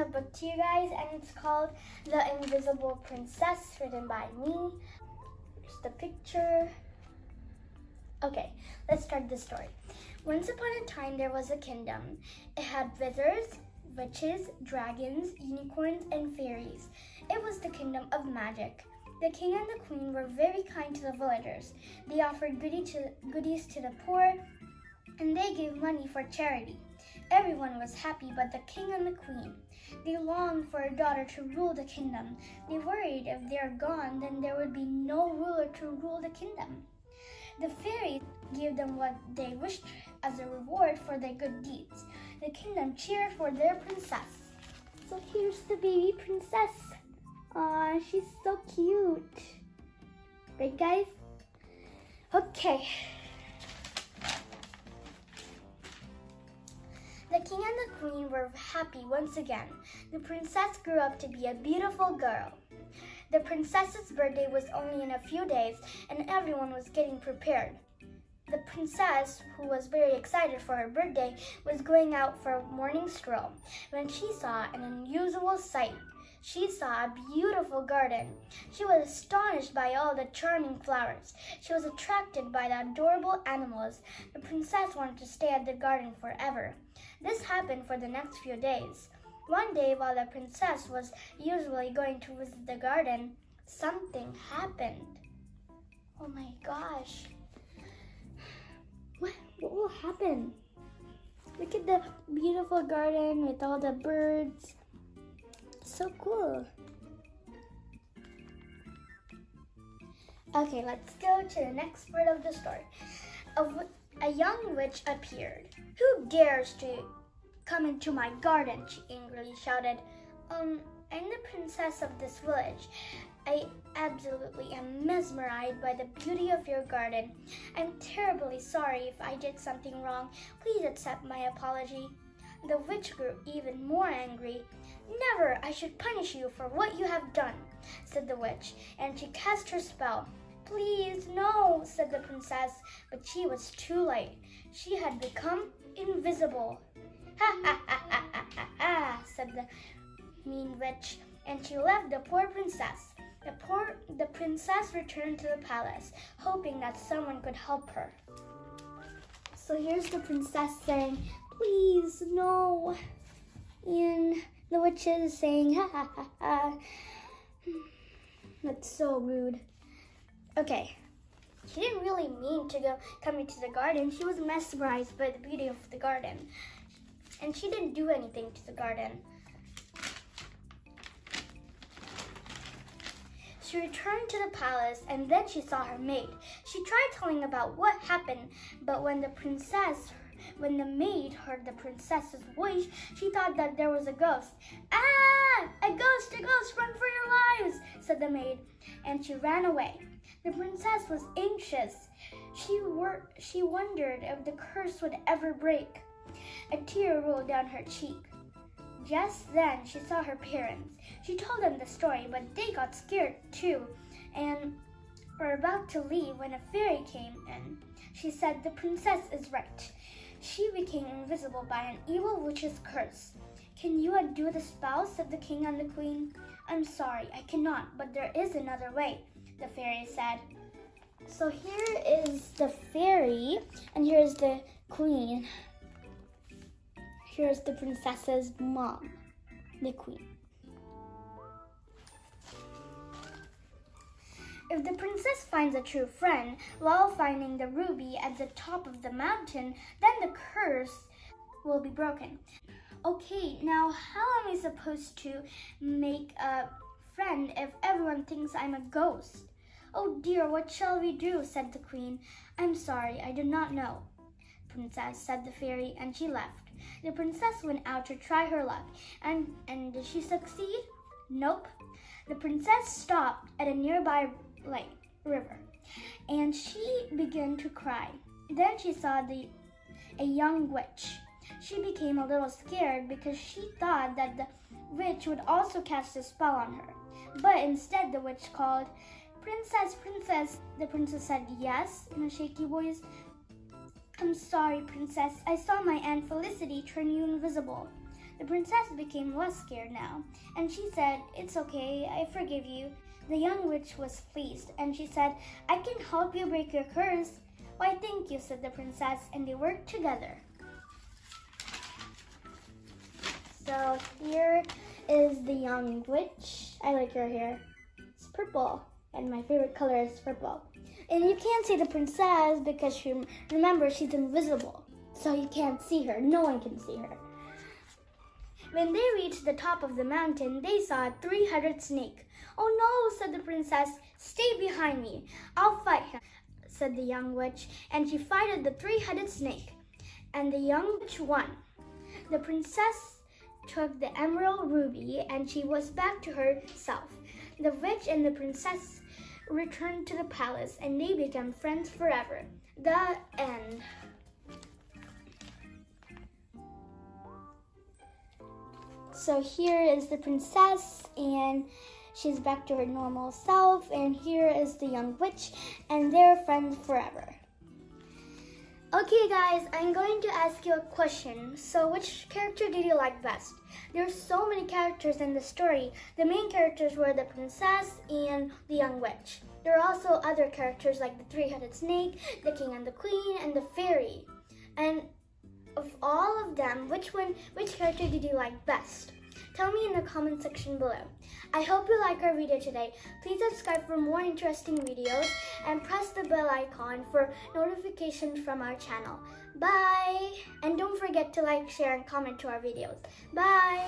book to you guys, and it's called The Invisible Princess, written by me. Here's the picture. Okay, let's start the story. Once upon a time, there was a kingdom. It had wizards, witches, dragons, unicorns, and fairies. It was the kingdom of magic. The king and the queen were very kind to the villagers. They offered goodies to the poor, and they gave money for charity. Everyone was happy but the king and the queen. They longed for a daughter to rule the kingdom. They worried if they are gone, then there would be no ruler to rule the kingdom. The fairies gave them what they wished as a reward for their good deeds. The kingdom cheered for their princess. So here's the baby princess. Aw, she's so cute. Right, guys? Okay. The king and the queen were happy once again. The princess grew up to be a beautiful girl. The princess's birthday was only in a few days, and everyone was getting prepared. The princess, who was very excited for her birthday, was going out for a morning stroll when she saw an unusual sight. She saw a beautiful garden. She was astonished by all the charming flowers. She was attracted by the adorable animals. The princess wanted to stay at the garden forever. This happened for the next few days. One day, while the princess was usually going to visit the garden, something happened. Oh my gosh. What will happen? Look at the beautiful garden with all the birds. So cool. Okay, let's go to the next part of the story. A young witch appeared. Who dares to come into my garden? She angrily shouted. I'm the princess of this village. I absolutely am mesmerized by the beauty of your garden. I'm terribly sorry if I did something wrong. Please accept my apology. The witch grew even more angry. Never! I should punish you for what you have done, said the witch, and she cast her spell. Please, no, said the princess, but she was too late. She had become invisible. Ha ha ha ha ha ha ha, said the mean witch, and she left the poor princess. The princess returned to the palace, hoping that someone could help her. So here's the princess saying, please, no. And the witch is saying, ha ha ha ha. That's so rude. Okay. She didn't really mean to come into the garden. She was mesmerized by the beauty of the garden. And she didn't do anything to the garden. She returned to the palace, and then she saw her maid. She tried telling about what happened, but when the maid heard the princess's voice, she thought that there was a ghost. Ah! A ghost! Run for your lives! Said the maid, and she ran away. The princess was anxious. She wondered if the curse would ever break. A tear rolled down her cheek. Just then, she saw her parents. She told them the story, but they got scared too, and were about to leave when a fairy came in. She said, the princess is right. She became invisible by an evil witch's curse. Can you undo the spell? Said the king and the queen. I'm sorry, I cannot, but there is another way, the fairy said. So here is the fairy, and here's the queen. Here's the princess's mom, the queen. If the princess finds a true friend while finding the ruby at the top of the mountain, then the curse will be broken. Okay, now how am I supposed to make a friend if everyone thinks I'm a ghost? Oh dear, what shall we do? Said the queen. I'm sorry, I do not know, princess, said the fairy, and she left. The princess went out to try her luck, and did she succeed? Nope. The princess stopped at a nearby river, and she began to cry. Then she saw a young witch. She became a little scared because she thought that the witch would also cast a spell on her. But instead the witch called, Princess, princess. The princess said yes in a shaky voice. I'm sorry, princess. I saw my Aunt Felicity turn you invisible. The princess became less scared now, and she said, "It's okay, I forgive you." The young witch was pleased, and she said, "I can help you break your curse." "Why, thank you," said the princess, and they worked together. So here is the young witch. I like her hair. It's purple, and my favorite color is purple. And you can't see the princess because remember, she's invisible. So you can't see her. No one can see her. When they reached the top of the mountain, they saw a three-headed snake. "Oh no," said the princess. "Stay behind me. I'll fight him," said the young witch, and she fought the three-headed snake. And the young witch won. The princess took the emerald ruby, and she was back to herself. The witch and the princess returned to the palace, and they became friends forever. The end. So here is the princess, and she's back to her normal self, and here is the young witch, and they're friends forever. Okay guys, I'm going to ask you a question. So which character did you like best? There's so many characters in the story. The main characters were the princess and the young witch. There are also other characters like the three-headed snake, the king and the queen, and the fairy. And of all of them, which character did you like best? Tell me in the comment section below. I hope you like our video today. Please subscribe for more interesting videos and press the bell icon for notifications from our channel. Bye! And don't forget to like, share, and comment to our videos. Bye!